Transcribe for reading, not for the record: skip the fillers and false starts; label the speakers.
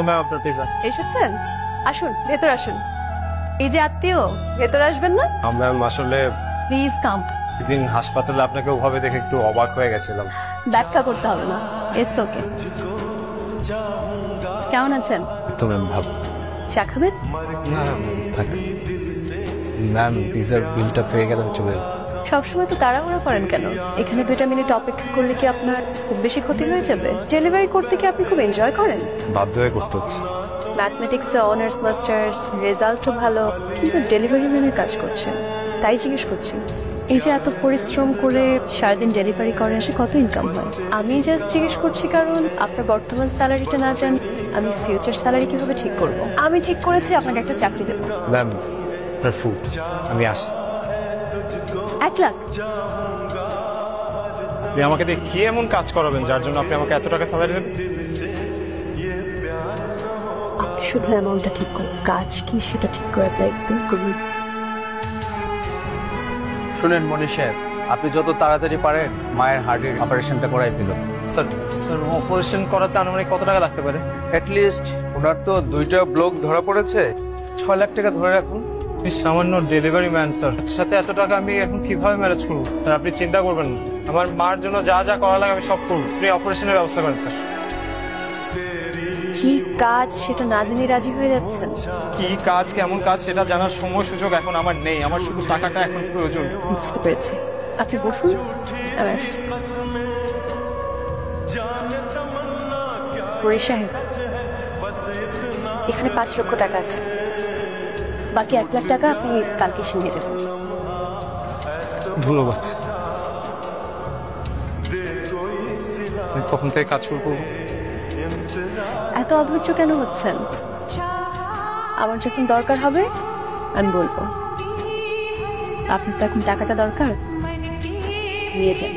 Speaker 1: Ma'am আপনার pizza.
Speaker 2: এসেছেন? আসুন, ভেতর আসুন। এই যে আত্মীয়, ভেতর আসবেন না?
Speaker 1: ম্যাম আসলে
Speaker 2: প্লিজ কাম।
Speaker 1: সেদিন হাসপাতালে আপনাকে ওভাবে দেখে একটু অবাক হয়ে গেছিলাম।
Speaker 2: ব্যাখ্যা করতে হবে না, ইটস ওকে। কেমন আছেন?
Speaker 1: তো ম্যাম ভালো।
Speaker 2: চা খাবেন?
Speaker 1: না থাক ম্যাম, পিজার বিলটা পেয়ে গেলে চলে যাবে।
Speaker 2: সবসময় তো তাড়াহুড়ো করেন কেন? এখানে 2টা মিনিট অপেক্ষা করলে কি আপনার খুব বেশি ক্ষতি হয়ে যাবে? ডেলিভারি করতে কি আপনি খুব এনজয় করেন?
Speaker 1: বাধ্য হয়ে করতে হচ্ছে।
Speaker 2: ম্যাথমেটিক্সে অনার্স মাস্টার্স, রেজাল্টও ভালো, কিন্তু ডেলিভারি ম্যানের কাজ করছেন, তাই জিজ্ঞেস করছি। এই যে এত পরিশ্রম করে সারাদিন ডেলিভারি করেন, সে কত ইনকাম হয়? আমি জাস্ট জিজ্ঞেস করছি কারণ আপনার বর্তমান স্যালারিটা না জানি আমি ফিউচার স্যালারি কিভাবে ঠিক করব। আমি ঠিক করেছি আপনাকে একটা চাকরি দেবো।
Speaker 1: ম্যাম আপনার ফুড, আমি আসি।
Speaker 2: 1 লাখ?
Speaker 1: আপনি আমাকে দিয়ে কি এমন কাজ করাবেন যার জন্য আপনি আমাকে এত টাকা স্যালারি দেবেন?
Speaker 2: আপনি শুধু অ্যামাউন্টটা ঠিক করুন, কাজ কি সেটা ঠিক করে অ্যাপ্লাই করুন।
Speaker 3: শুনেন মনীষ সাহেব, আপনি যত তাড়াতাড়ি পারেন মায়ের হার্টের অপারেশনটা করাই ফেলুন।
Speaker 1: স্যার স্যার অপারেশন করাতে আনুমানিক কত টাকা লাগতে পারে?
Speaker 3: অ্যাটলিস্ট ওনার তো 2টা ব্লক ধরা পড়েছে।
Speaker 1: 6 লাখ টাকা ধরে রাখুন। আপনি সামান্য ডেলিভারি ম্যান স্যার, সাথে এত টাকা আমি এখন কিভাবে ম্যানেজ করবো? স্যার আপনি চিন্তা করবেন না, আমার মার জন্য যা যা করা লাগে আমি সব করবো। আপনি অপারেশনের ব্যবস্থা করেন স্যার।
Speaker 2: কি কাজ সেটা না জেনে রাজি হয়ে যাচ্ছেন?
Speaker 1: কি কাজ, কেমন কাজ সেটা জানার সময় সুযোগ এখন আমার নেই। আমার শুধু টাকাটা এখন প্রয়োজন।
Speaker 2: বুঝতে পেরেছি, আপনি বসুন, আমি আসছি। মনীষ সাহেব, এখানে 5 লক্ষ টাকা আছে, বাকি 1 লাখ টাকা আপনি কালকে এসে নিয়ে যাবেন।
Speaker 1: ধন্যবাদ। আমি কখন থেকে কাজ শুরু করবো?
Speaker 2: এত অধৈর্য কেন হচ্ছেন? আমার যখন দরকার হবে আমি বলবো। আপনার তো এখন টাকাটা দরকার, নিয়ে যান।